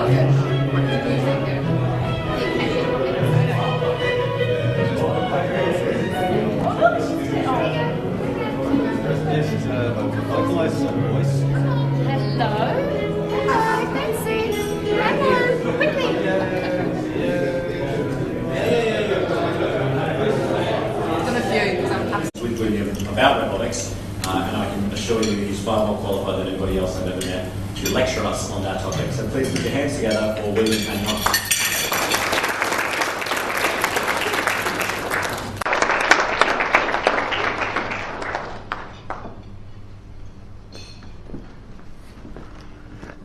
This is a vocalized voice. Hello. Hello, Betsy. Hello. Quickly. With you about robotics, and I can assure you he's far more qualified than anybody else I've ever met to lecture us on that topic. So please put your hands together for William Pagnon.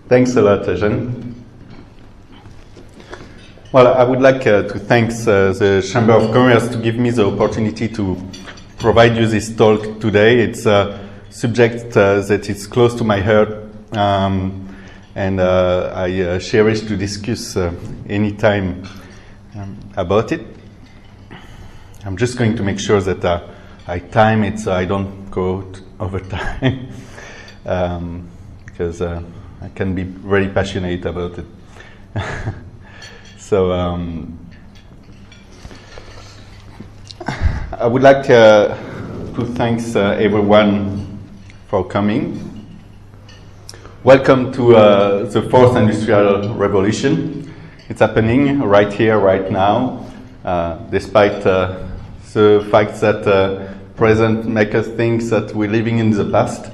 Thanks a lot, Jean. Well, I would like to thank the Chamber of Commerce to give me the opportunity to provide you this talk today. It's a subject that is close to my heart, and I cherish to discuss any time about it. I'm just going to make sure that I time it so I don't go over time, because I can be very passionate about it. So I would like to thank everyone for coming. Welcome to the fourth industrial revolution. It's happening right here, right now, despite the fact that present make us think that we're living in the past.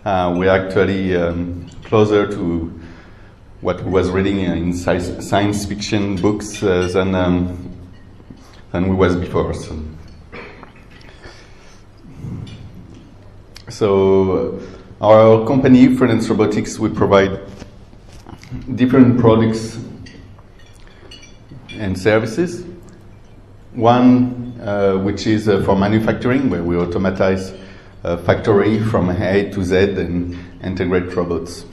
We're actually closer to what we was reading in science fiction books than we was before. So our company, Freelance Robotics, we provide different products and services. One which is for manufacturing, where we automatize a factory from A to Z and integrate robots.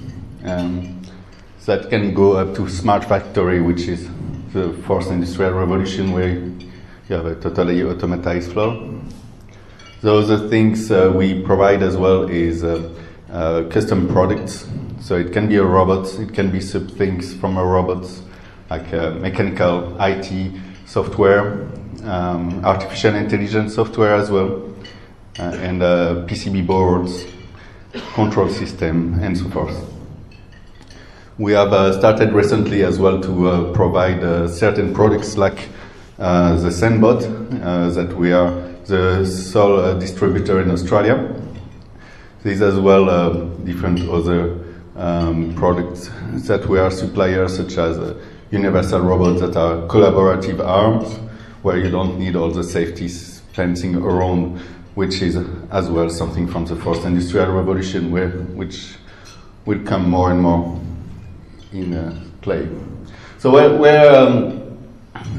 That can go up to smart factory, which is the fourth industrial revolution, where you have a totally automatized flow. The other things we provide as well is custom products. So it can be a robot, it can be sub things from a robot, like mechanical, IT, software, artificial intelligence software as well, and PCB boards, control system, and so forth. We have started recently as well to provide certain products like the Zenbot, that we are the sole distributor in Australia. These as well different other products that we are suppliers, such as universal robots that are collaborative arms, where you don't need all the safety fencing around, which is as well something from the fourth industrial revolution, which will come more and more in play. So where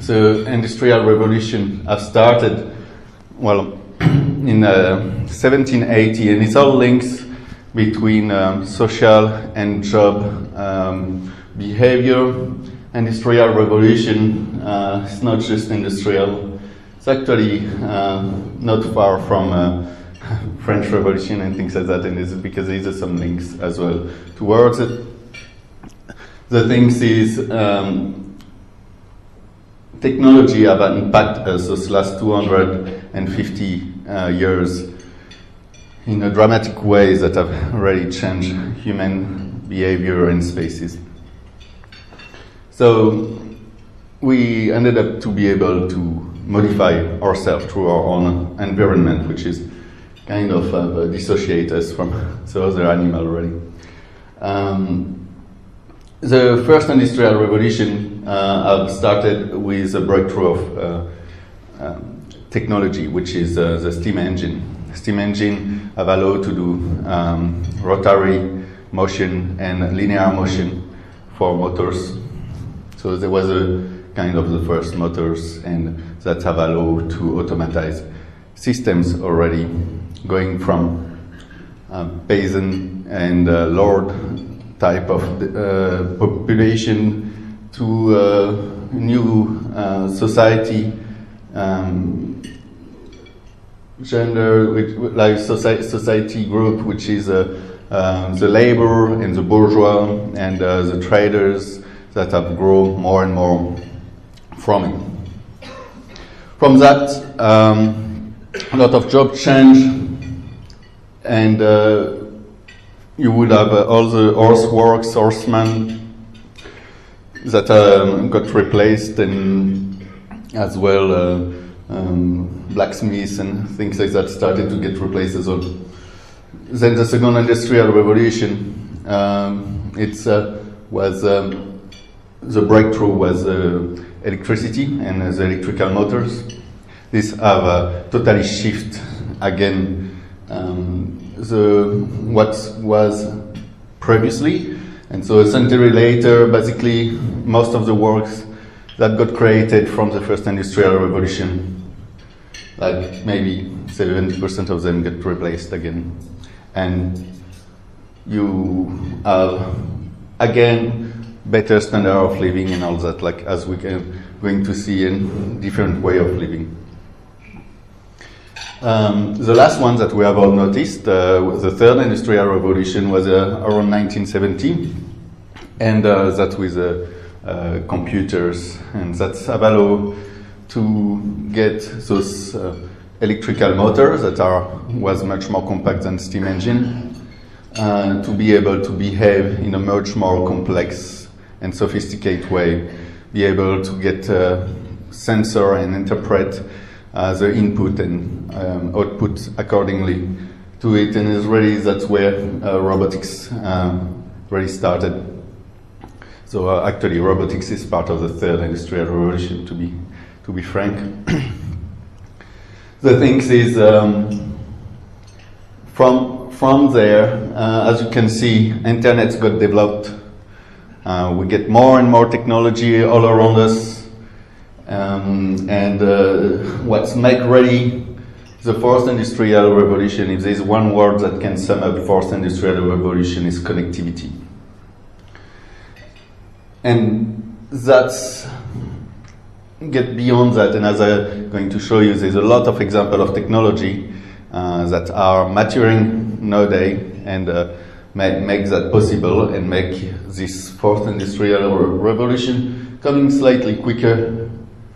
the industrial revolution has started, well, in 1780, and it's all links between social and job behavior. Industrial revolution, it's not just industrial, it's actually not far from French Revolution and things like that, and it's because there are some links as well towards it. The things is technology have impacted us those last 250 years in a dramatic way that have really changed human behavior and spaces. So we ended up to be able to modify ourselves through our own environment, which is kind of dissociate us from the other animal really. The first industrial revolution started with the breakthrough of technology, which is the steam engine. Steam engine have allowed to do rotary motion and linear motion for motors. So there was a kind of the first motors, and that have allowed to automatize systems already, going from peasant and lord type of population to new society, gender, like society group, which is the labor and the bourgeois and the traders that have grown more and more from it. From that, a lot of job change, and you would have all the horseworks, horsemen that got replaced, and as well blacksmiths and things like that started to get replaced as well. Then the second industrial revolution, the breakthrough was electricity and the electrical motors. These have totally shift again what was previously, and so a century later, basically most of the works that got created from the first industrial revolution, like maybe 70% of them get replaced again, and you have again better standard of living and all that, like as we can going to see in different way of living. The last one that we have all noticed, the third industrial revolution, was around 1970, and that with computers, and that's allowed to get those electrical motors that was much more compact than steam engine, to be able to behave in a much more complex and sophisticated way, be able to get sensor and interpret the input and output accordingly to it, and is really that's where robotics really started. So actually, robotics is part of the third industrial revolution. To be frank, the things is from there, as you can see, internet's got developed. We get more and more technology all around us, and what's make ready the fourth industrial revolution, if there's one word that can sum up fourth industrial revolution, is connectivity. And that's get beyond that, and as I'm going to show you, there's a lot of examples of technology that are maturing nowadays, and make that possible, and make this fourth industrial revolution coming slightly quicker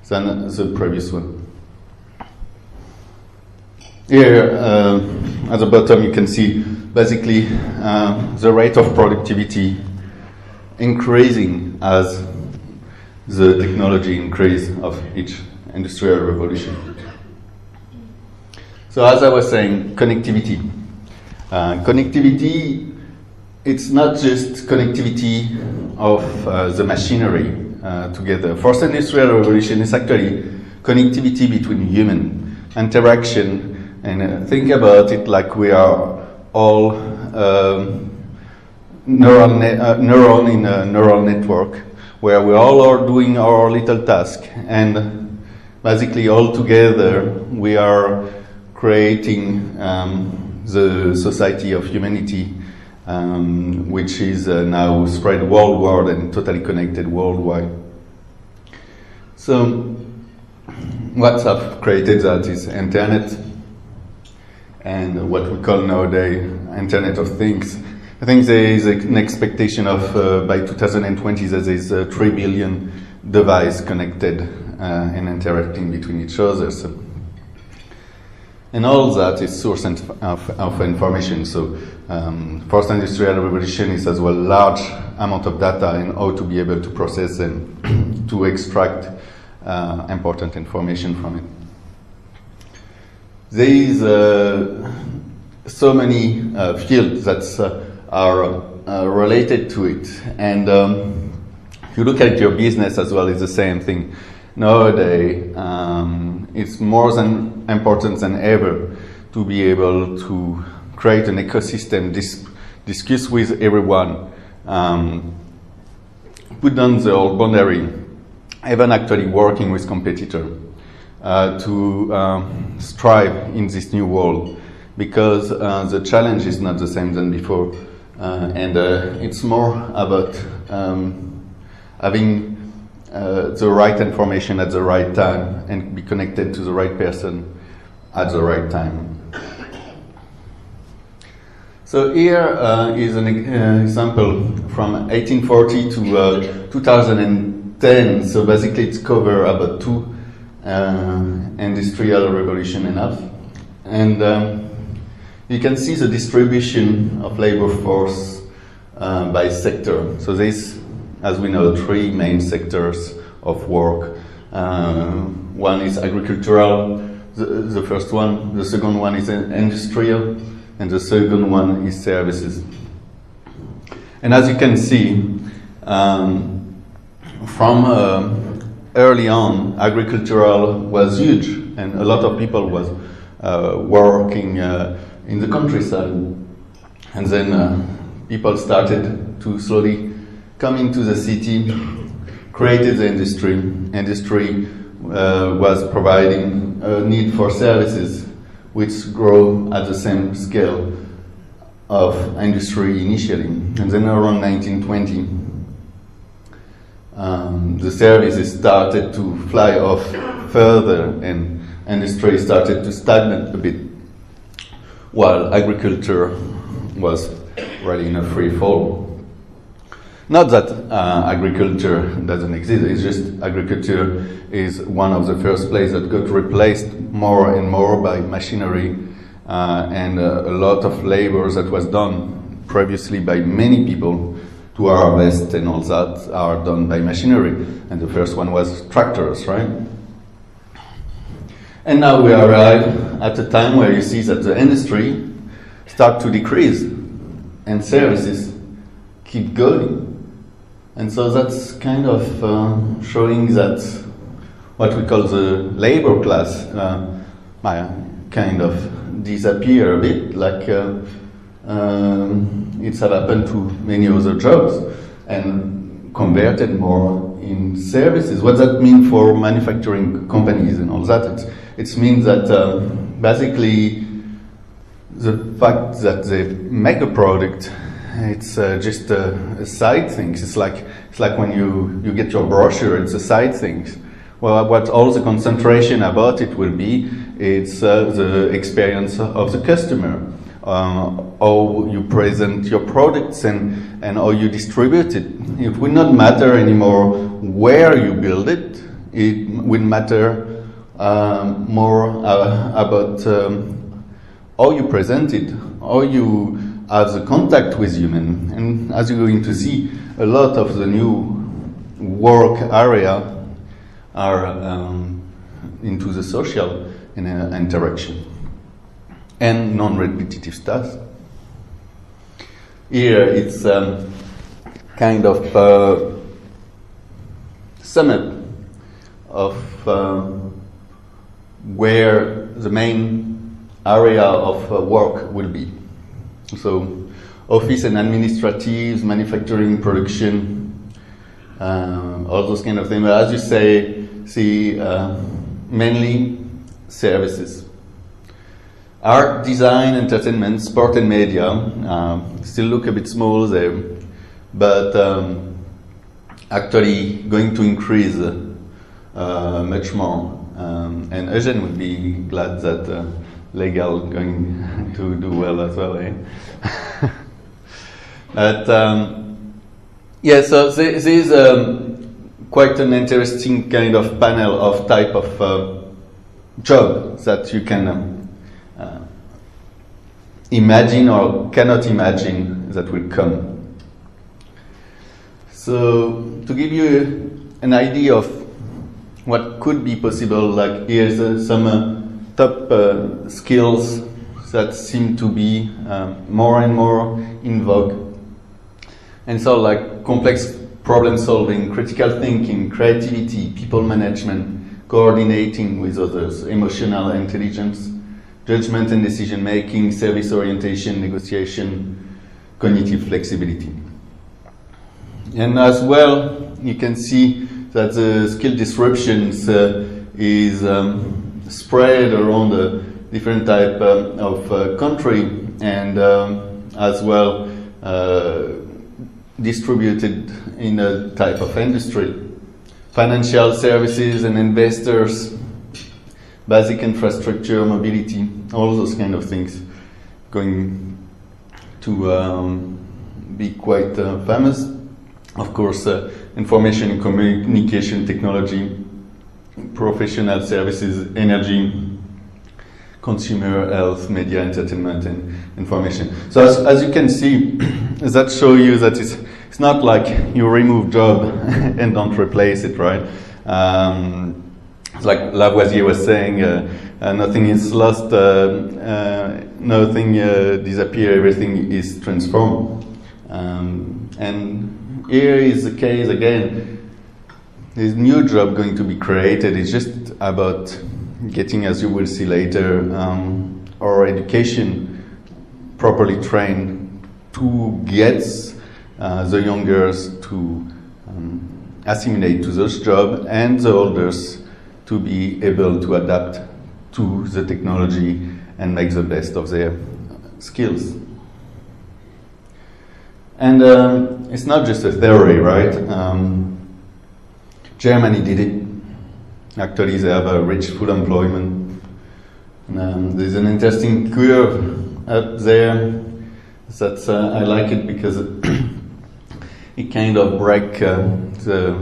than the previous one. Here, at the bottom, you can see basically the rate of productivity increasing as the technology increase of each industrial revolution. So as I was saying, connectivity. Connectivity, it's not just connectivity of the machinery together. First industrial revolution is actually connectivity between human interaction, and think about it like we are all neuron in a neural network, where we all are doing our little task, and basically all together we are creating the society of humanity, which is now spread worldwide and totally connected worldwide. So what have created that is internet, and what we call nowadays Internet of Things. I think there is an expectation of by 2020 that there is 3 billion devices connected and interacting between each other. So, and all that is source of information. So first industrial revolution is as well large amount of data, and how to be able to process them to extract important information from it. There is so many fields that are related to it, and if you look at your business as well, it's the same thing. Nowadays, it's more than important than ever to be able to create an ecosystem, discuss with everyone, put down the old boundary, even actually working with competitors to strive in this new world, because the challenge is not the same than before, and it's more about having the right information at the right time and be connected to the right person at the right time. So here is an example from 1840 to 2010. So basically it's cover about two industrial revolution and a half. And you can see the distribution of labor force by sector. So there's, as we know, three main sectors of work. One is agricultural, the first one. The second one is industrial, and the second one is services. And as you can see, from early on, agricultural was huge, and a lot of people was working in the countryside. And then people started to slowly come into the city, created the industry. Industry was providing a need for services which grow at the same scale of industry initially. And then around 1920, the services started to fly off further and industry started to stagnate a bit, while agriculture was really in a free fall. Not that agriculture doesn't exist, it's just agriculture is one of the first places that got replaced more and more by machinery, and a lot of labor that was done previously by many people to harvest and all that are done by machinery. And the first one was tractors, right? And now we arrive at a time where you see that the industry start to decrease and services keep going. And so that's kind of showing that what we call the labor class kind of disappear a bit, like it's happened to many other jobs, and converted more in services. What does that mean for manufacturing companies and all that? It means that basically the fact that they make a product, it's just a side thing. It's like when you get your brochure, it's a side thing. Well, what all the concentration about it will be, it's the experience of the customer, how you present your products and how you distribute it. It will not matter anymore where you build it. It will matter more about how you present it, how you have the contact with human. And as you're going to see, a lot of the new work area are into the social interaction and non-repetitive tasks. Here it's kind of sum up of where the main area of work will be. So office and administrative, manufacturing, production, all those kind of things. But as you say, see, mainly services. Art, design, entertainment, sport and media still look a bit small there, but actually going to increase much more. And Eugene would be glad that legal going to do well as well, eh? But yeah, so this is quite an interesting kind of panel of type of job that you can imagine or cannot imagine that will come. So to give you an idea of what could be possible, like here's some top skills that seem to be more and more in vogue. And so like complex problem solving, critical thinking, creativity, people management, coordinating with others, emotional intelligence, judgment and decision making, service orientation, negotiation, cognitive flexibility. And as well, you can see that the skill disruptions is spread around a different type of country, and as well distributed in a type of industry. Financial services and investors, basic infrastructure, mobility, all those kind of things going to be quite famous. Of course, information and communication technology, professional services, energy, consumer health, media, entertainment, and information. So as you can see, that shows you that it's not like you remove job and don't replace it, right? It's like Lavoisier was saying, nothing is lost, nothing disappears, everything is transformed. And here is the case again. There's new job going to be created. It's just about getting, as you will see later, our education properly trained to get the youngers to assimilate to those jobs and the olders to be able to adapt to the technology and make the best of their skills. And it's not just a theory, right? Germany did it. Actually, they have a rich full employment. There's an interesting curve up there. That's I like it because it kind of breaks the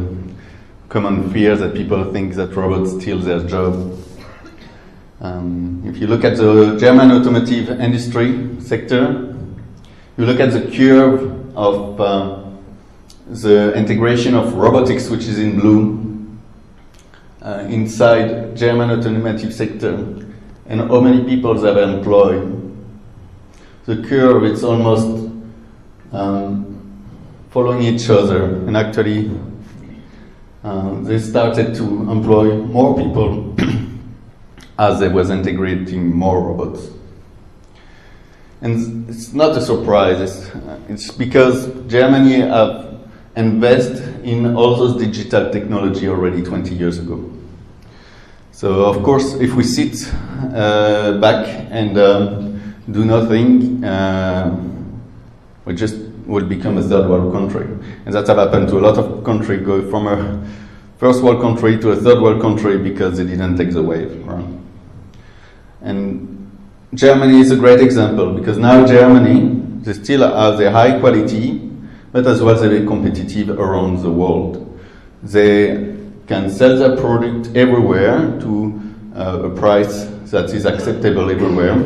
common fear that people think that robots steal their job. If you look at the German automotive industry sector, you look at the curve of the integration of robotics, which is in blue, inside German automotive sector, and how many people they have employed. The curve, it's almost following each other, and actually they started to employ more people as they was integrating more robots. And it's not a surprise, it's because Germany have invested in all those digital technology already 20 years ago. So of course, if we sit back and do nothing, we just will become a third world country. And that's what happened to a lot of countries, go from a first world country to a third world country because they didn't take the wave, right? And Germany is a great example because now Germany, they still have the high quality, but as well they're very competitive around the world. They can sell their product everywhere to a price that is acceptable everywhere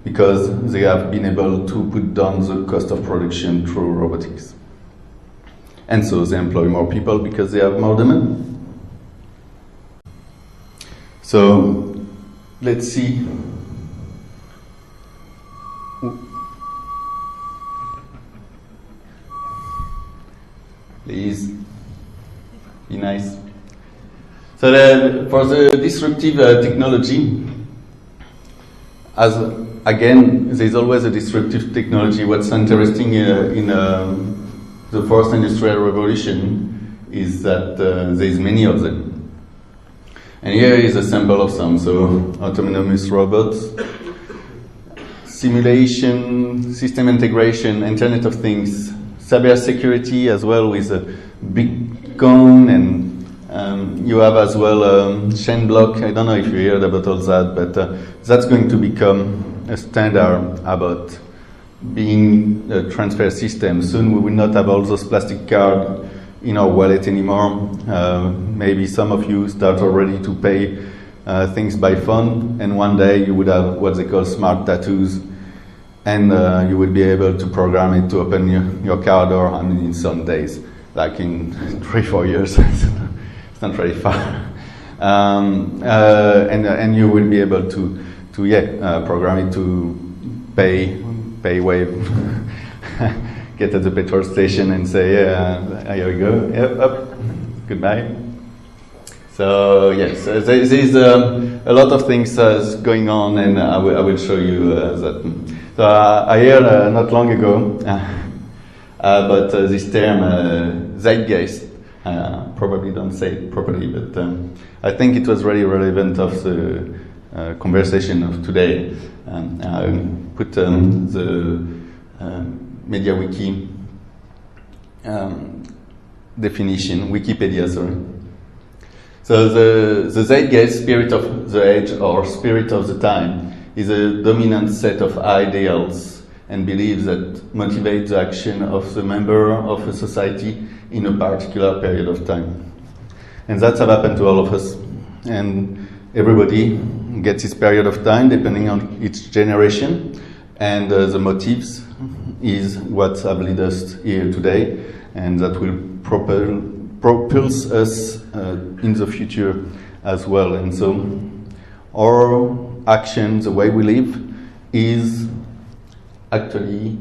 because they have been able to put down the cost of production through robotics. And so they employ more people because they have more demand. So let's see. Please be nice. So for the disruptive technology, as again, there's always a disruptive technology. What's interesting in the fourth industrial revolution is that there's many of them. And here is a sample of some. So autonomous robots, simulation, system integration, Internet of Things, cybersecurity as well with Bitcoin, and you have as well chain block. I don't know if you heard about all that, but that's going to become a standard about being a transfer system. Soon we will not have all those plastic cards in our wallet anymore. Maybe some of you start already to pay things by phone, and one day you would have what they call smart tattoos, and you will be able to program it to open your car door, I mean, in some days, like in 3-4 years. It's not very far. And you will be able to program it to pay wave, get at the petrol station and say, here we go, yep, up, goodbye. So yes, there's a lot of things going on, and I will show you that. So I heard not long ago about this term zeitgeist. Probably don't say it properly, but I think it was really relevant of the conversation of today. I put the MediaWiki definition, Wikipedia, sorry. So the zeitgeist, spirit of the age or spirit of the time, is a dominant set of ideals and beliefs that motivate the action of the member of a society in a particular period of time. And that's what happened to all of us. And everybody gets his period of time depending on each generation, and the motives is what have led us here today, and that will propels us in the future as well. And so our action, the way we live, is actually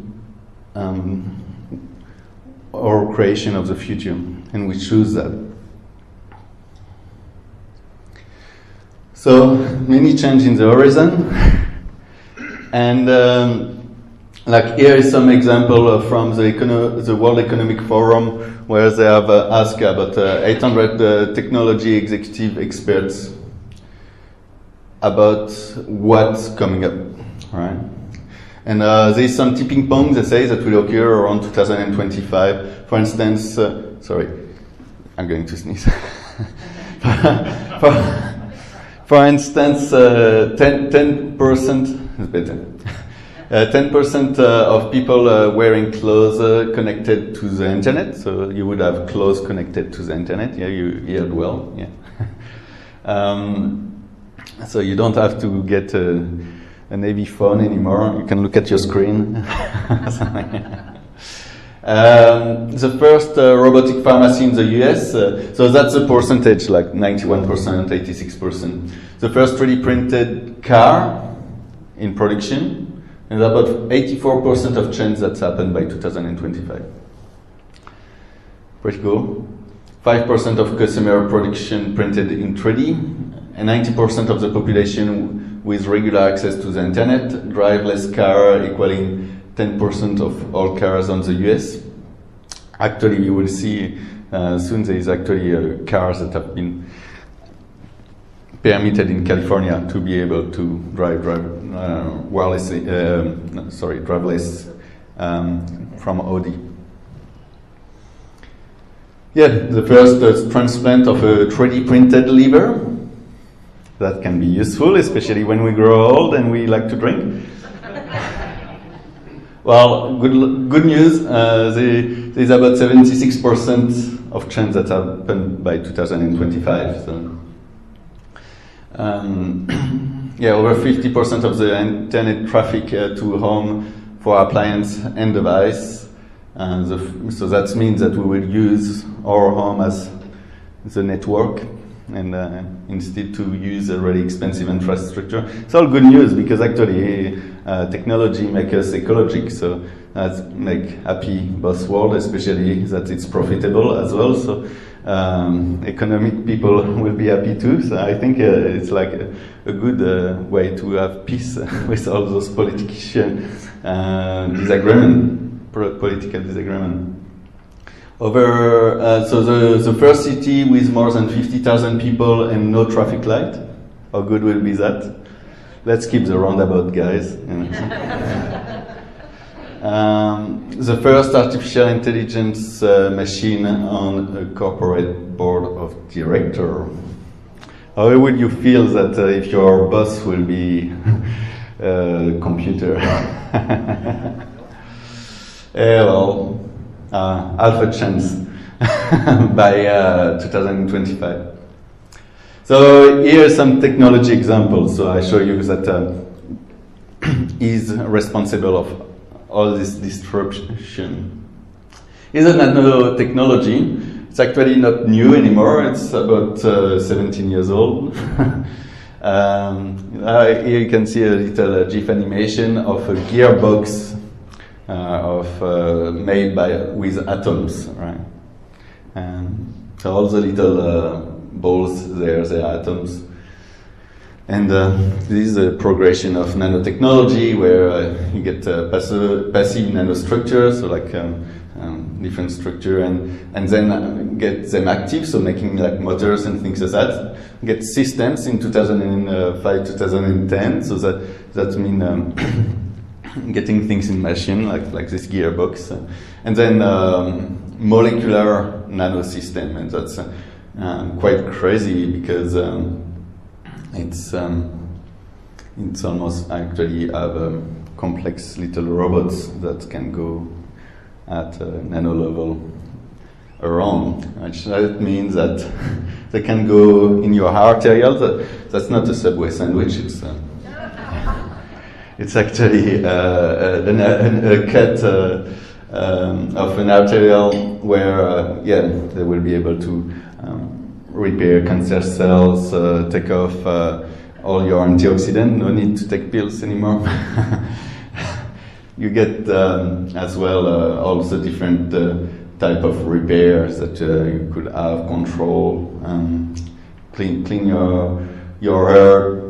our creation of the future, and we choose that. So many change in the horizon, and like here is some example from the World Economic Forum, where they have asked about 800 technology executive experts about what's coming up, right? And there's some tipping points, they say, that will occur around 2025. For instance, sorry, I'm going to sneeze. For instance, 10% is better. 10% of people wearing clothes connected to the internet. So you would have clothes connected to the internet. Yeah, you heard well. Yeah. So you don't have to get an AV phone anymore. You can look at your screen. The first robotic pharmacy in the US, so that's a percentage, like 91%, 86%. The first 3D printed car in production, and about 84% of change that's happened by 2025. Pretty cool. 5% of customer production printed in 3D, and 90% of the population with regular access to the internet, driverless car equaling 10% of all cars on the US. Actually, you will see soon there is actually cars that have been permitted in California to be able to driverless from Audi. Yeah, the first transplant of a 3D printed liver. That can be useful, especially when we grow old and we like to drink. Well, good news, there's about 76% of change that happened by 2025. So, yeah, over 50% of the internet traffic to home for appliance and device. So that means that we will use our home as the network, and instead to use a really expensive infrastructure. It's all good news, because actually technology makes us ecologic, so that make happy both worlds, especially that it's profitable as well. So economic people will be happy too. So I think it's like a good way to have peace with all those political disagreement. So the first city with more than 50,000 people and no traffic light. How good will be that? Let's keep the roundabout, guys. The first artificial intelligence machine on a corporate board of directors. How would you feel that if your boss will be a computer? Well, half a chance by 2025. So here are some technology examples. So I show you that is responsible of all this disruption. Is a nanotechnology. It's actually not new anymore. It's about 17 years old. Here you can see a little GIF animation of a gearbox made with atoms, right? So all the little balls there, they are atoms. And this is a progression of nanotechnology where you get passive nanostructures, so like different structure, and then get them active, so making like motors and things like that. Get systems in 2005, 2010, so that means getting things in machine, like this gearbox, and then molecular nanosystem, and that's quite crazy because it's almost actually have complex little robots that can go at nano level around, which that means that they can go in your arterial. That's not a Subway sandwich. It's actually a cut of an arterial where, they will be able to repair cancer cells, take off all your antioxidant. No need to take pills anymore. You get as well also different type of repairs that you could have, control, clean your heart,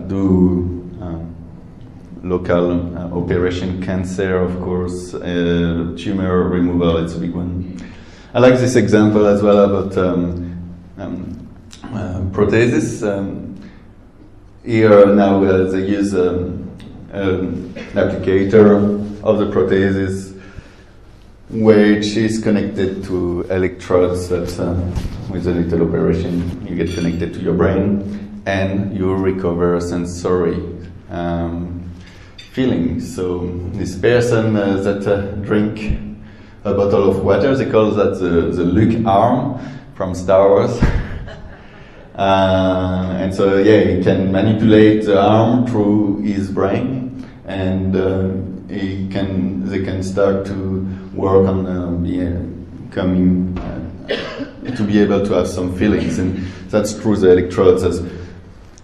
do local operation, cancer, of course, tumor removal. It's a big one. I like this example as well about prothesis. Here now they use an applicator of the prothesis, which is connected to electrodes that, with a little operation, you get connected to your brain and you recover sensory feelings. So this person that drink a bottle of water, they call that the Luke arm from Star Wars. And so he can manipulate the arm through his brain, and they can start to work on becoming to be able to have some feelings, and that's through the electrodes, as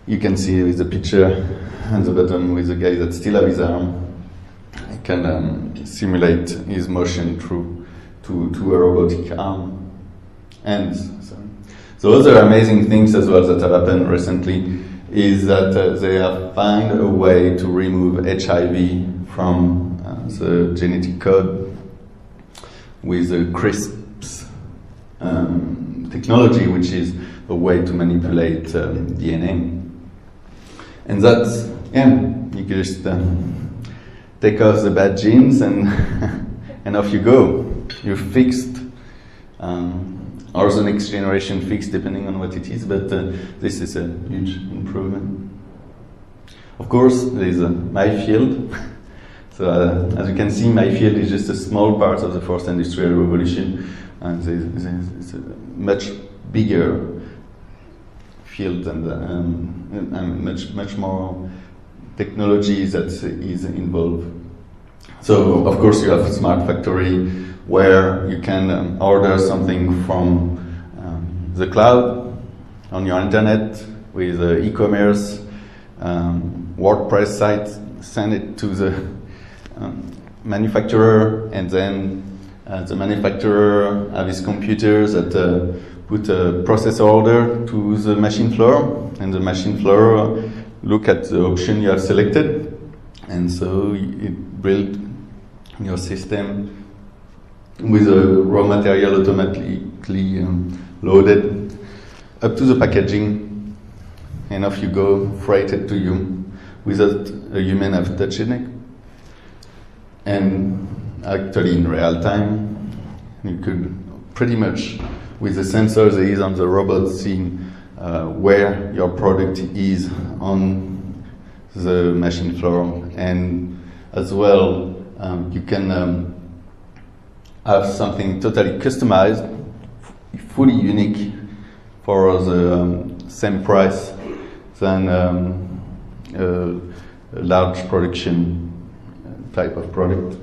you can see with the picture at the bottom with the guy that still have his arm. He can simulate his motion through to a robotic arm. And so other amazing things as well that have happened recently is that they have found a way to remove HIV from the genetic code with the CRISPR technology, which is a way to manipulate DNA. And that's, you can just take off the bad genes and and off you go. You're fixed. Or the next generation fixed, depending on what it is, but this is a huge improvement. Of course, there is my field. So as you can see, my field is just a small part of the fourth industrial revolution, and it's a much bigger field and much more technology that is involved. So of course you have a smart factory where you can order something from the cloud on your internet with e-commerce WordPress site, send it to the manufacturer, and then the manufacturer have his computers that put a process order to the machine floor, and the machine floor look at the option you have selected, and so it built your system with a raw material automatically loaded up to the packaging, and off you go, freighted to you without a human have touching it. And actually in real time, you could pretty much, with the sensors there is on the robot, see where your product is on the machine floor, and as well you can have something totally customized, fully unique for the same price than a large production type of product.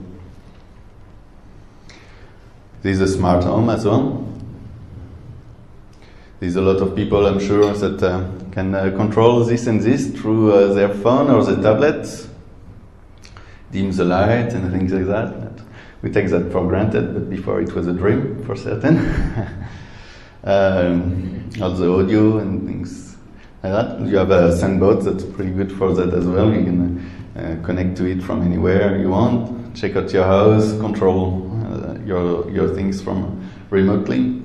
There's a smart home as well. There's a lot of people, I'm sure, that can control this and this through their phone or their tablets, dim the light and things like that. We take that for granted, but before it was a dream for certain. All the audio and things like that. You have a Sandbot that's pretty good for that as well. You can connect to it from anywhere you want, check out your house, control your things from remotely.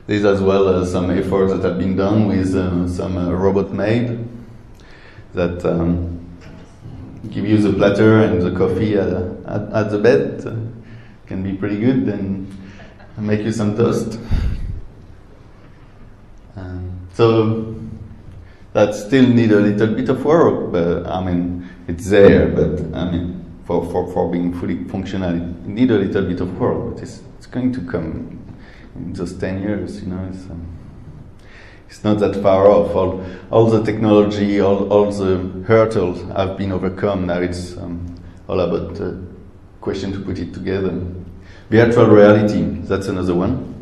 There's as well some efforts that have been done with some robot maid that give you the platter and the coffee at the bed. Can be pretty good, and make you some toast. So that still need a little bit of work, but I mean, it's there, but I mean, for being fully functional, it need a little bit of work, but it's going to come in just 10 years, you know. It's not that far off. All the technology, all the hurdles have been overcome. Now it's all about the question to put it together. Virtual reality, that's another one.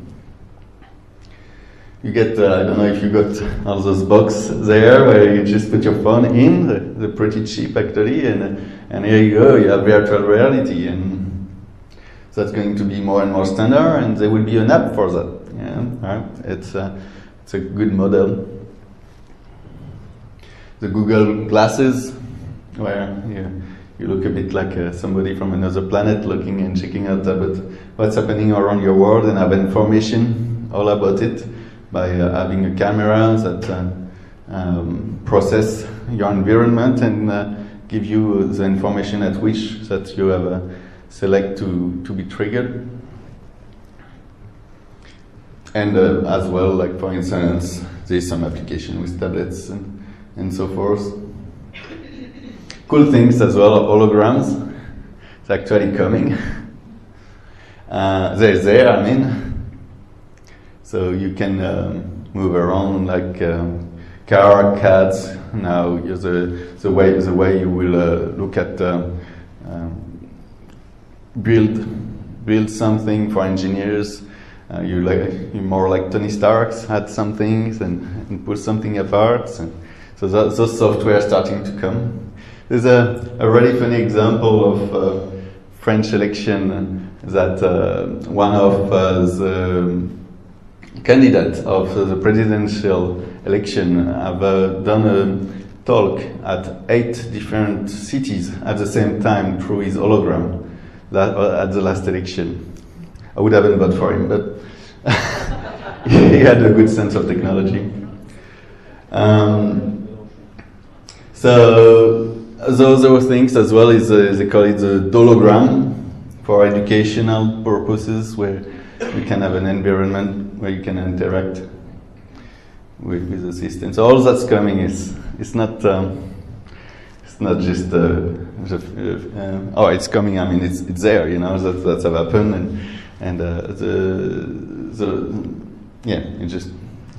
You get, I don't know if you got all those boxes there where you just put your phone in, they're pretty cheap actually, and here you go, you have virtual reality, and that's going to be more and more standard, and there will be an app for that. Yeah, right? It's a good model. The Google Glasses, where you look a bit like somebody from another planet looking and checking out about what's happening around your world and have information all about it by having a camera that process your environment and give you the information at which that you have select to be triggered. And as well, like for instance, there's some application with tablets and so forth. Cool things as well, holograms. It's actually coming. They're there, I mean. So you can move around like car, cats. Now the way you will look at build something for engineers. You're more like Tony Stark's had some things and pull something apart. And so those software starting to come. There's a really funny example of French election that one of the candidates of the presidential election have done a talk at 8 different cities at the same time through his hologram at the last election. I would haven't voted for him, but he had a good sense of technology. So those other things as well is they call it the hologram for educational purposes, where you can have an environment where you can interact with the system. So all that's coming is it's not just oh, it's coming. I mean, it's there. You know, that's have happened, and yeah, it's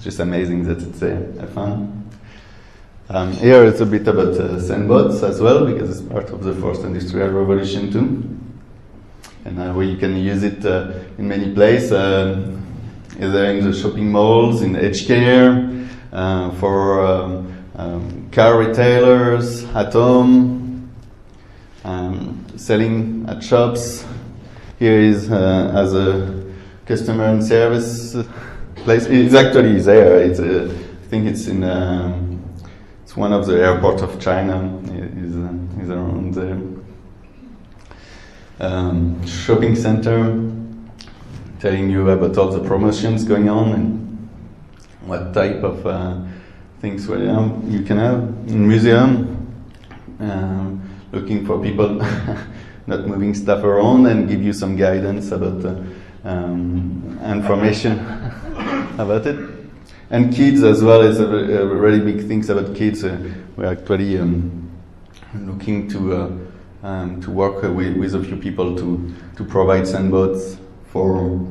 just amazing that it's there. I found. Here it's a bit about sandbots as well, because it's part of the fourth industrial revolution too, and where you can use it in many places, either in the shopping malls, in aged care, for car retailers, at home, selling at shops. Here is as a customer and service place. It's actually there. I think it's in. It's one of the airports of China. Is around there. Shopping center, telling you about all the promotions going on and what type of things you can have. In museum, looking for people not moving stuff around and give you some guidance about information about it. And kids as well is a really big thing about kids. We're actually looking to work with a few people to provide sandbots for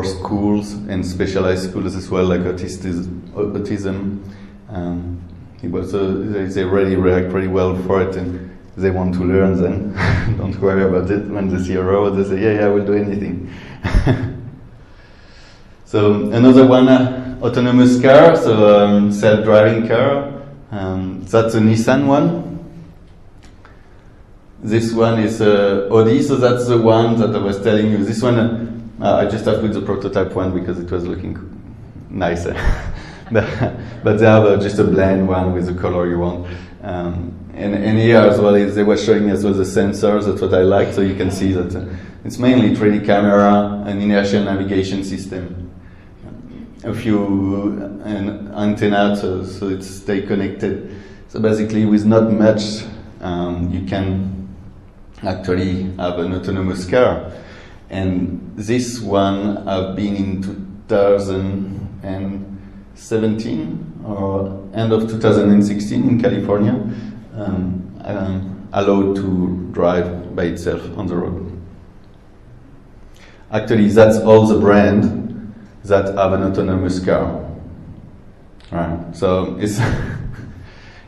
schools and specialized schools as well, like autism. They really react really well for it, and they want to learn. Then don't worry about it. When they see a robot, they say, "Yeah, I will do anything." So another one, autonomous car, so self-driving car. That's a Nissan one. This one is Audi, so that's the one that I was telling you. This one, I just have with the prototype one because it was looking nicer. but they have just a blend one with the color you want. And here as well, they were showing as well the sensors. That's what I like. So you can see that it's mainly 3D camera, an inertial navigation system, a few antennas so it stay connected. So basically, with not much, you can actually have an autonomous car. And this one I've been in 2000 and 2017 or end of 2016 in California, allowed to drive by itself on the road. Actually, that's all the brands that have an autonomous car. Right. So it's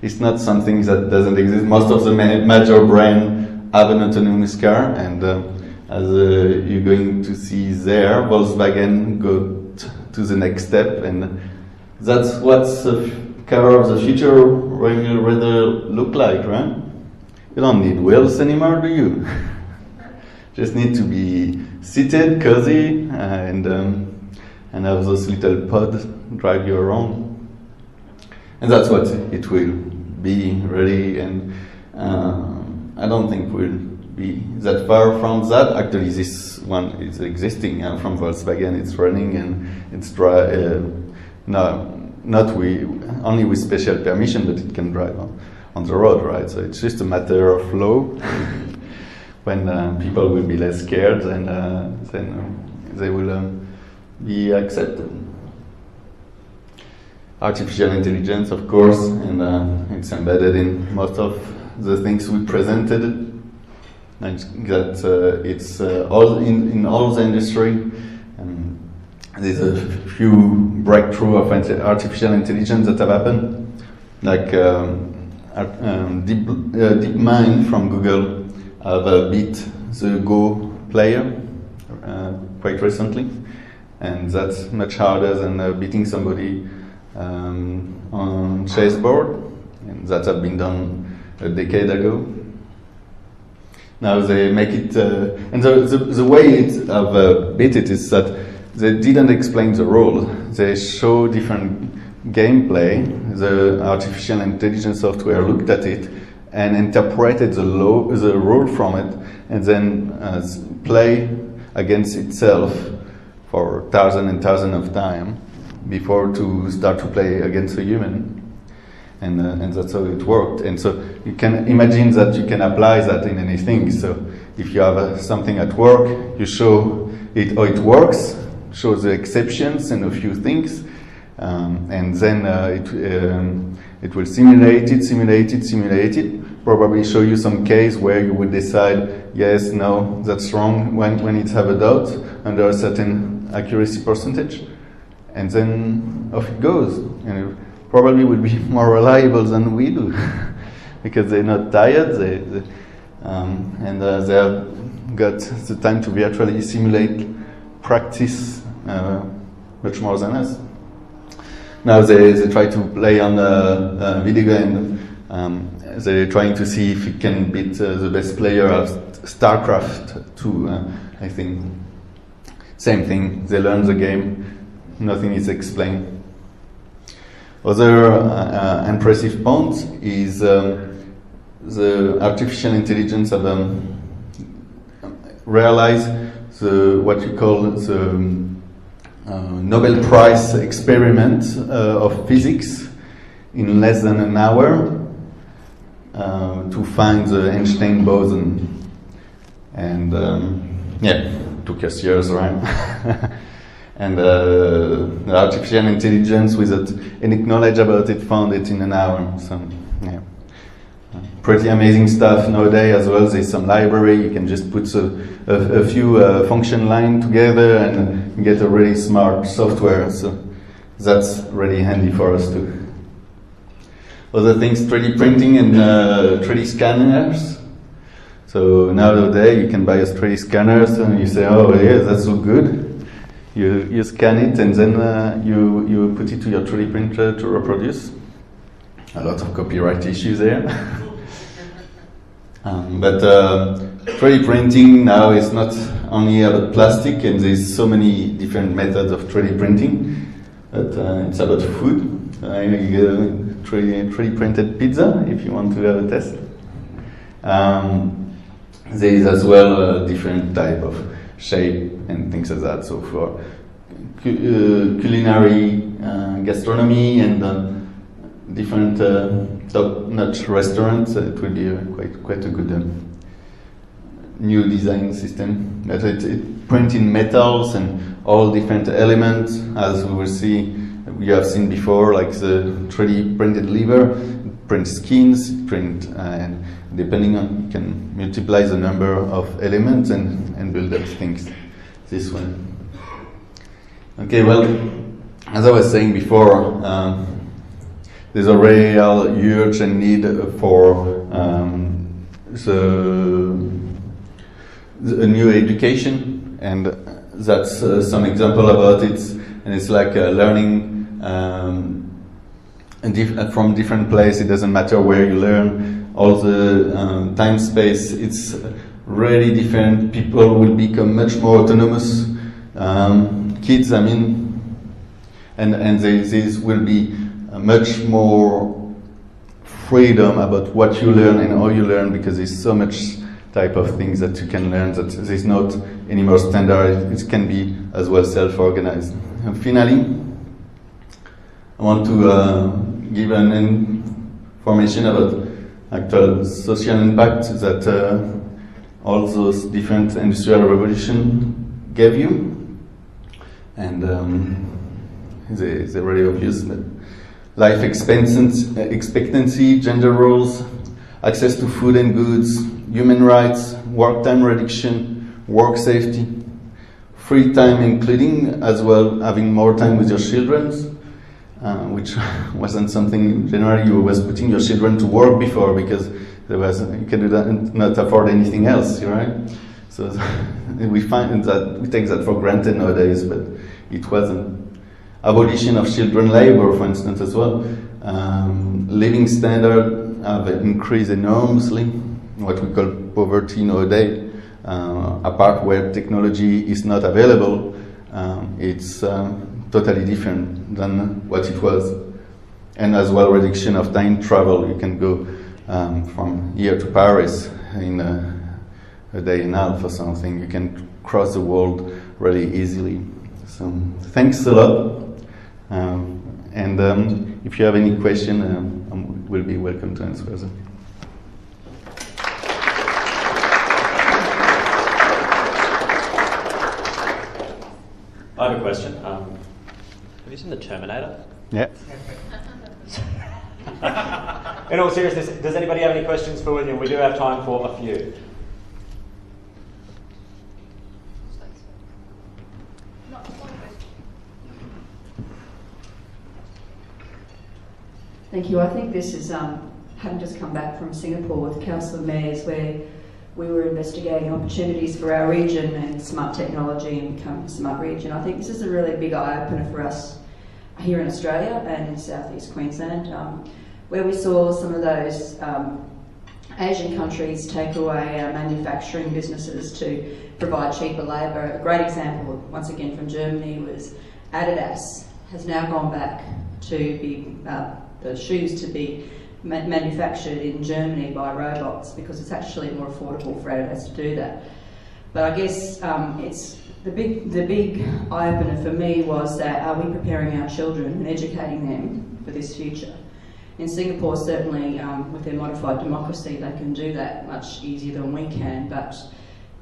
it's not something that doesn't exist. Most of the major brands have an autonomous car, and as you're going to see there, Volkswagen go to the next step, and that's what the car of the future will rather look like, right? You don't need wheels anymore, do you? Just need to be seated, cozy, and have those little pods drive you around. And that's what it will be, really, and I don't think we'll be that far from that. Actually, this one is existing from Volkswagen. It's running, and it's not only with special permission, but it can drive on the road, right? So it's just a matter of law. When people will be less scared, then they will be accepted. Artificial intelligence, of course, and it's embedded in most of the things we presented. And that it's all in all the industry. There's a few breakthrough of artificial intelligence that have happened, like DeepMind from Google have beat the Go player quite recently, and that's much harder than beating somebody on chessboard, and that had been done a decade ago. Now they make it, and the way it have beat it is that they didn't explain the rule. They show different gameplay. The artificial intelligence software looked at it and interpreted the rule from it, and then play against itself for thousands and thousands of times before to start to play against a human. And that's how it worked. And so you can imagine that you can apply that in anything. So if you have something at work, you show it how it works, show the exceptions and a few things, and then it will simulate it, probably show you some case where you would decide, yes, no, that's wrong, when it have a doubt under a certain accuracy percentage. And then off it goes. And it probably will be more reliable than we do because they're not tired, and they have got the time to virtually simulate practice much more than us. Now they try to play on a video game. They're trying to see if it can beat the best player of StarCraft 2, I think. Same thing, they learn the game, nothing is explained. Other impressive point is the artificial intelligence have realized what you call the Nobel Prize experiment of physics in less than an hour to find the Einstein boson. And took us years, right? And the artificial intelligence, without any knowledge about it, found it in an hour. So, yeah. Pretty amazing stuff nowadays as well. There's some library, you can just put a few function lines together and you get a really smart software. So that's really handy for us too. Other things, 3D printing and 3D scanners. So nowadays you can buy a 3D scanner and you say, oh yeah, that's so good. You scan it and then you put it to your 3D printer to reproduce. A lot of copyright issues there. But 3D printing now is not only about plastic, and there's so many different methods of 3D printing, but it's about food. You get a 3D printed pizza if you want to have a test. There is as well a different type of shape and things like that. So for culinary gastronomy and different top-notch restaurants, it will be quite a good new design system. But it prints in metals and all different elements, as we will see you have seen before, like the 3D printed liver, print skins, print, and depending on, you can multiply the number of elements and build up things this way. Okay, well, as I was saying before, there's a real urge and need for a new education, and that's some example about it. And it's like learning from different places. It doesn't matter where you learn. All the time space, it's really different. People will become much more autonomous. Kids, I mean, and there will be much more freedom about what you learn and how you learn, because there's so much type of things that you can learn that there's not any more standard. It can be as well self-organized. And finally, I want to give an information about actual social impact that all those different industrial revolution gave you. And they're really obvious, but life expectancy, gender roles, access to food and goods, human rights, work time reduction, work safety, free time, including as well having more time with your children, which wasn't something generally you was putting your children to work before, because there was, you can do that and not afford anything else, right? So we find that we take that for granted nowadays, but it wasn't. Abolition of children labor, for instance, as well. Living standard have increased enormously. What we call poverty nowadays, apart where technology is not available, it's totally different than what it was. And as well, reduction of time travel. You can go from here to Paris in a day and a half or something. You can cross the world really easily. So thanks a lot. And if you have any question, we'll be welcome to answer them. I have a question. Have you seen The Terminator? Yeah. In all seriousness, does anybody have any questions for William? We do have time for a few. Thank you. I think this is, having just come back from Singapore with Council of Mayors, where we were investigating opportunities for our region and smart technology and becoming a smart region. I think this is a really big eye-opener for us here in Australia and in southeast Queensland, where we saw some of those Asian countries take away our manufacturing businesses to provide cheaper labour. A great example, once again from Germany, was Adidas has now gone back to be the shoes to be manufactured in Germany by robots, because it's actually more affordable for Adidas to do that. But I guess it's the big eye-opener for me was that, are we preparing our children and educating them for this future? In Singapore, certainly with their modified democracy, they can do that much easier than we can, but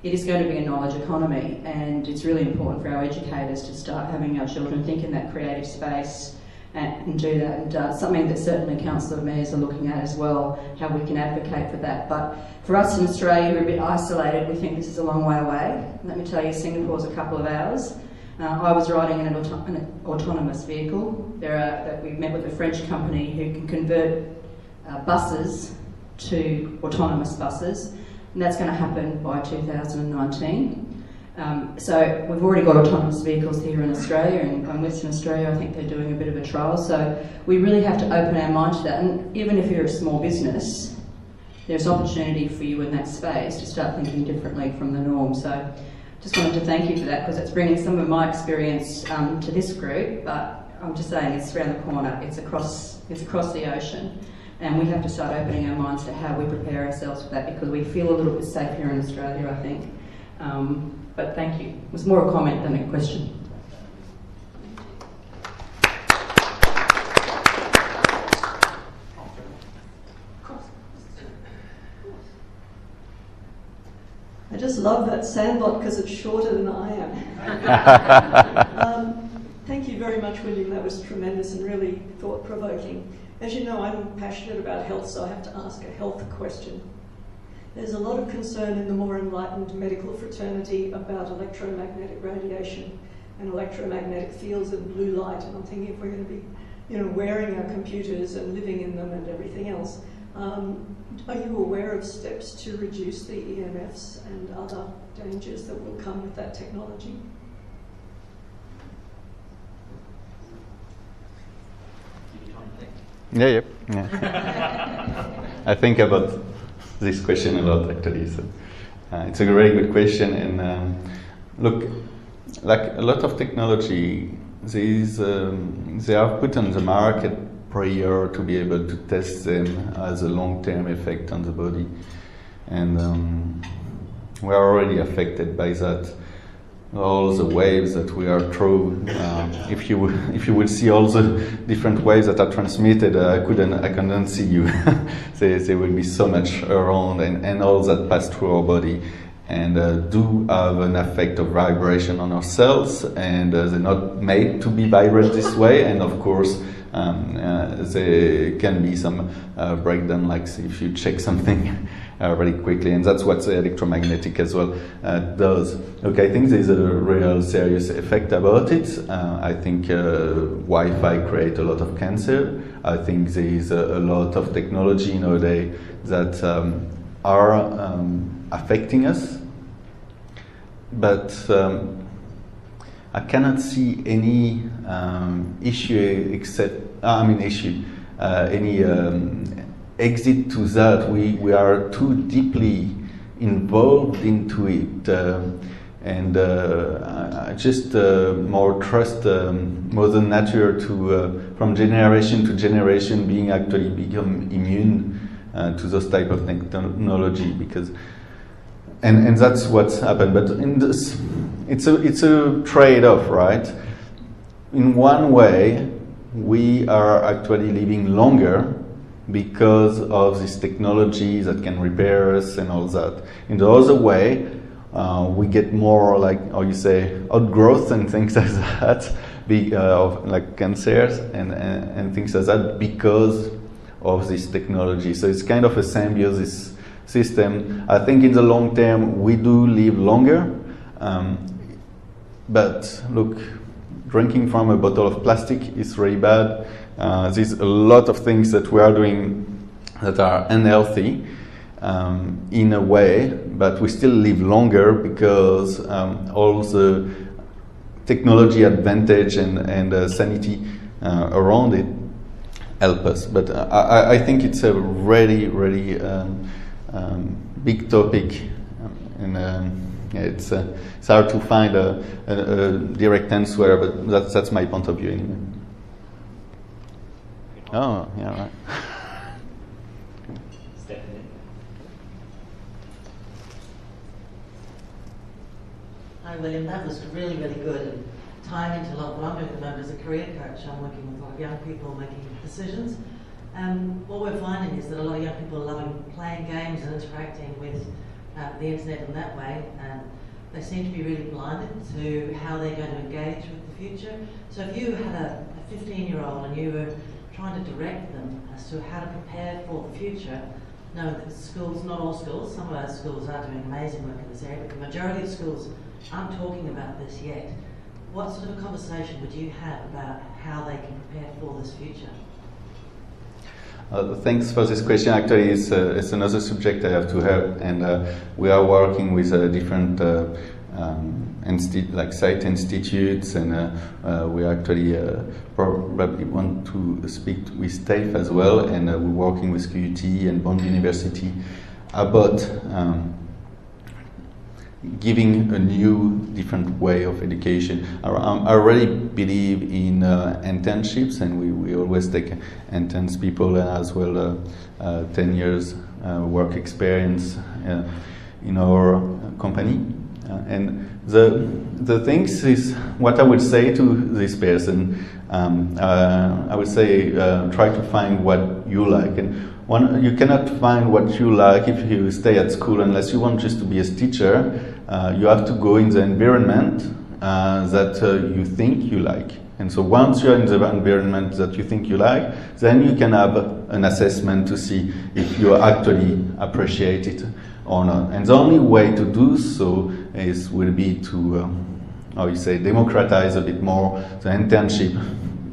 it is going to be a knowledge economy, and it's really important for our educators to start having our children think in that creative space and do that, and something that certainly Council of Mayors are looking at as well, how we can advocate for that. But for us in Australia, we're a bit isolated. We think this is a long way away. Let me tell you, Singapore's a couple of hours. I was riding in an autonomous vehicle. We've met with a French company who can convert buses to autonomous buses, and that's going to happen by 2019. So we've already got autonomous vehicles here in Australia, and in Western Australia I think they're doing a bit of a trial, so we really have to open our mind to that. And even if you're a small business, there's opportunity for you in that space to start thinking differently from the norm. So just wanted to thank you for that, because it's bringing some of my experience to this group, but I'm just saying it's around the corner, it's across the ocean, and we have to start opening our minds to how we prepare ourselves for that, because we feel a little bit safe here in Australia, I think. But thank you. It was more a comment than a question. I just love that sandlot because it's shorter than I am. Thank you very much. much, William. That was tremendous and really thought-provoking. As you know, I'm passionate about health, so I have to ask a health question. There's a lot of concern in the more enlightened medical fraternity about electromagnetic radiation and electromagnetic fields and blue light, and I'm thinking if we're going to be, wearing our computers and living in them and everything else, are you aware of steps to reduce the EMFs and other dangers that will come with that technology? Yeah. I think about this question a lot, actually. So, it's a very good question, and look, like a lot of technology, they are put on the market prior to be able to test them as a long-term effect on the body, and we are already affected by that. All the waves that we are through. If you would see all the different waves that are transmitted, I couldn't see you. There will be so much around, and all that pass through our body, and do have an effect of vibration on our cells, and they're not made to be vibrate this way, and of course there can be some breakdown, like if you check something very quickly, and that's what the electromagnetic as well does. Okay, I think there's a real serious effect about it. I think Wi-Fi creates a lot of cancer. I think there is a lot of technology nowadays that are affecting us, but I cannot see any any exit to that. We are too deeply involved into it, and I just more trust Mother Nature to from generation to generation being actually become immune to those type of technology, because and that's what's happened. But in this, it's a trade-off, right? In one way, we are actually living longer because of this technology that can repair us and all that. In the other way, we get more, like, how you say, outgrowth and things like that, of like cancers and things like that, because of this technology. So it's kind of a symbiosis system. I think in the long term we do live longer, but look, drinking from a bottle of plastic is really bad. There's a lot of things that we are doing that are unhealthy in a way, but we still live longer because all the technology advantage and sanity around it help us. But I think it's a really, really big topic, and it's hard to find a direct answer, but that's my point of view anyway. Oh, yeah, right. Stephanie. Hi, William. That was really, really good. And tying into a lot of what I'm doing at the moment as a career coach, I'm working with a lot of young people making decisions. And what we're finding is that a lot of young people are loving playing games and interacting with the internet in that way. And they seem to be really blinded to how they're going to engage with the future. So if you had a 15-year-old and you were trying to direct them as to how to prepare for the future, knowing that schools, not all schools, some of our schools are doing amazing work in this area, but the majority of schools aren't talking about this yet. What sort of a conversation would you have about how they can prepare for this future? Thanks for this question. Actually, it's another subject I have to help, and we are working with different like site institutes, and we actually probably want to speak with TAFE as well, and we're working with QUT and Bond University about giving a new, different way of education. I really believe in internships, and we always take interns people as well, 10 years work experience in our company. And the things is what I would say to this person. I would say try to find what you like, and you cannot find what you like if you stay at school unless you want just to be a teacher. You have to go in the environment that you think you like. And so once you're in the environment that you think you like, then you can have an assessment to see if you actually appreciate it or not. And the only way to do so will be to, democratize a bit more the internship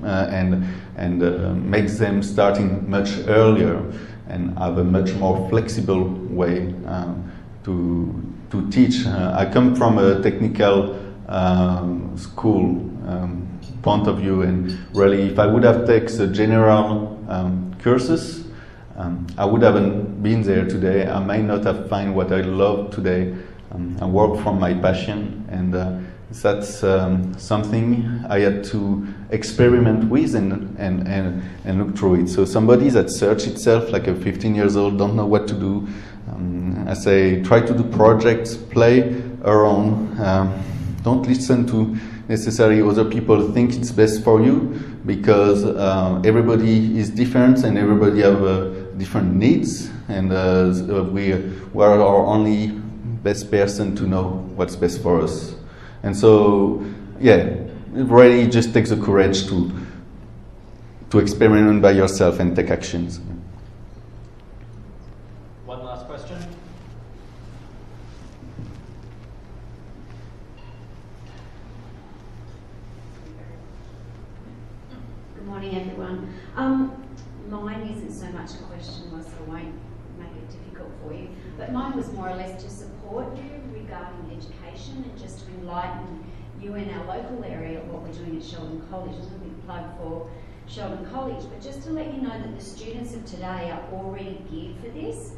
and make them starting much earlier and have a much more flexible way to teach. I come from a technical school point of view, and really if I would have taken the general courses, I would have been there today. I might not have found what I love today. I work from my passion, and that's something I had to experiment with and look through it. So somebody that search itself like a 15 years old, don't know what to do, I say try to do projects, play around, don't listen to necessarily other people think it's best for you, because everybody is different and everybody have different needs, and we are our only best person to know what's best for us. And so, yeah, it really just takes the courage to experiment by yourself and take actions. One last question. Good morning, everyone. Mine isn't so much a question, so I won't make it difficult for you, but mine was more or less to support you regarding education and just to enlighten you in our local area of what we're doing at Sheldon College. There's a big plug for Sheldon College, but just to let you know that the students of today are already geared for this.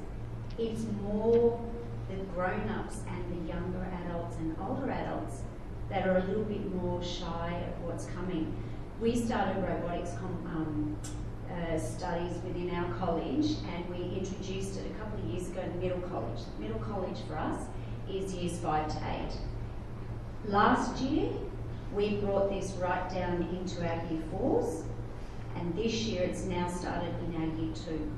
It's more the grown-ups and the younger adults and older adults that are a little bit more shy of what's coming. We started robotics studies within our college, and we introduced it a couple of years ago in middle college. Middle college for us is years 5 to 8. Last year, we brought this right down into our year 4s, and this year it's now started in our year 2.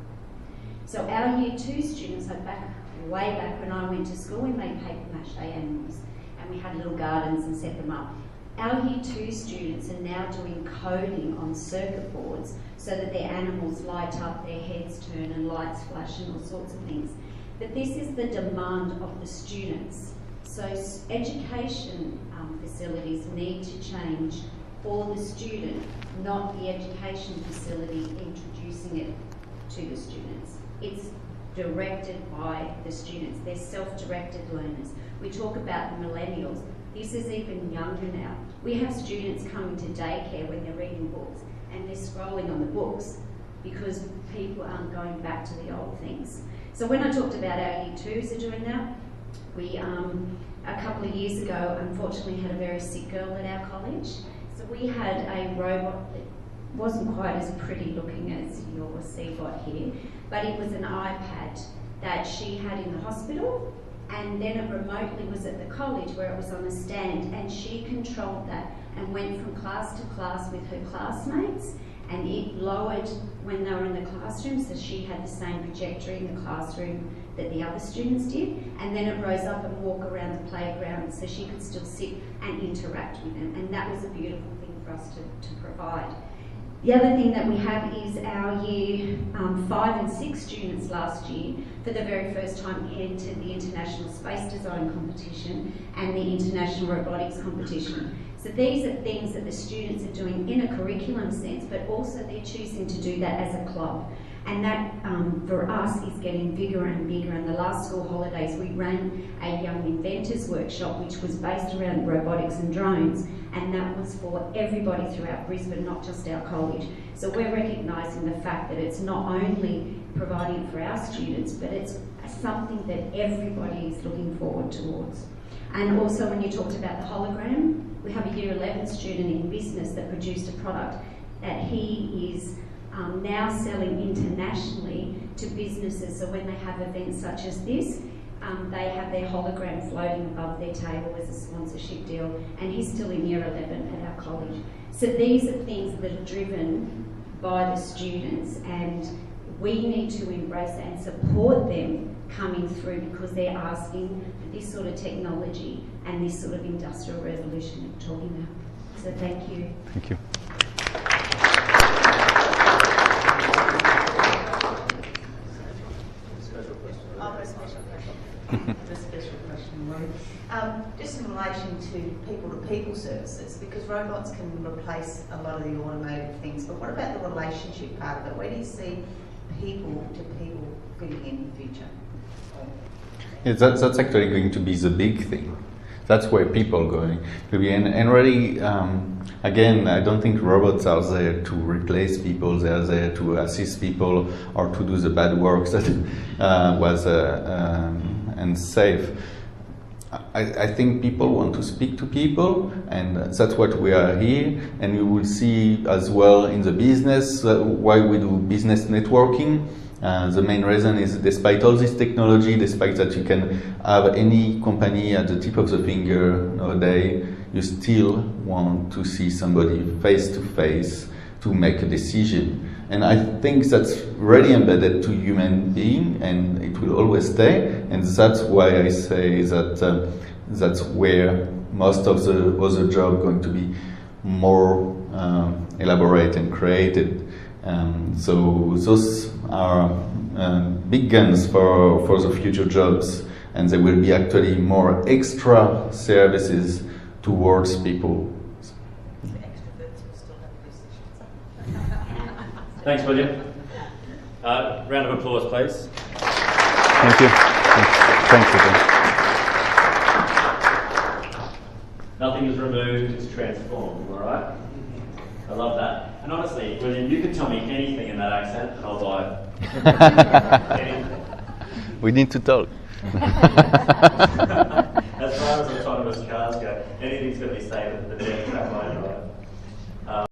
So our year 2 students, way back when I went to school, we made paper mache animals, and we had little gardens and set them up. Our year 2 students are now doing coding on circuit boards so that their animals light up, their heads turn and lights flash and all sorts of things. But this is the demand of the students. So education facilities need to change for the student, not the education facility introducing it to the students. It's directed by the students. They're self-directed learners. We talk about the millennials. This is even younger now. We have students coming to daycare when they're reading books and they're scrolling on the books because people aren't going back to the old things. So when I talked about our year 2s are doing that, we, a couple of years ago, unfortunately had a very sick girl at our college. So we had a robot that wasn't quite as pretty looking as your CBot here, but it was an iPad that she had in the hospital, and then it remotely was at the college where it was on a stand, and she controlled that and went from class to class with her classmates, and it lowered when they were in the classroom, so she had the same trajectory in the classroom that the other students did, and then it rose up and walked around the playground so she could still sit and interact with them, and that was a beautiful thing for us to provide. The other thing that we have is our year 5 and 6 students last year, for the very first time, entered the International Space Design Competition and the International Robotics Competition. So these are things that the students are doing in a curriculum sense, but also they're choosing to do that as a club. And that, for us, is getting bigger and bigger. And the last school holidays, we ran a Young Inventors workshop, which was based around robotics and drones, and that was for everybody throughout Brisbane, not just our college. So we're recognising the fact that it's not only providing for our students, but it's something that everybody is looking forward towards. And also, when you talked about the hologram, we have a year 11 student in business that produced a product that he is now selling internationally to businesses. So when they have events such as this, they have their hologram floating above their table as a sponsorship deal, and he's still in year 11 at our college. So these are things that are driven by the students, and we need to embrace and support them coming through because they're asking for this sort of technology and this sort of industrial revolution that we're talking about. So thank you. Thank you. Just in relation to people-to-people services, because robots can replace a lot of the automated things, but what about the relationship part of it? Where do you see people-to-people fitting in the future? Yeah, that's actually going to be the big thing. That's where people are going to be. And really, again, I don't think robots are there to replace people. They are there to assist people or to do the bad work that was unsafe. I think people want to speak to people, and that's what we are here. And you will see as well in the business why we do business networking. The main reason is, despite all this technology, despite that you can have any company at the tip of the finger nowadays, you still want to see somebody face to face to make a decision. And I think that's really embedded to human being, and it will always stay. And that's why I say that that's where most of the other jobs going to be more elaborate and created. So those are big guns for the future jobs, and there will be actually more extra services towards people. Thanks, William. Round of applause, please. Thank you. Thank you. Nothing is removed, it's transformed, all right? I love that. And honestly, William, you can tell me anything in that accent and I'll buy it. Anything. We need to talk. As far as autonomous cars go, anything's going to be safe at the death trap line, right?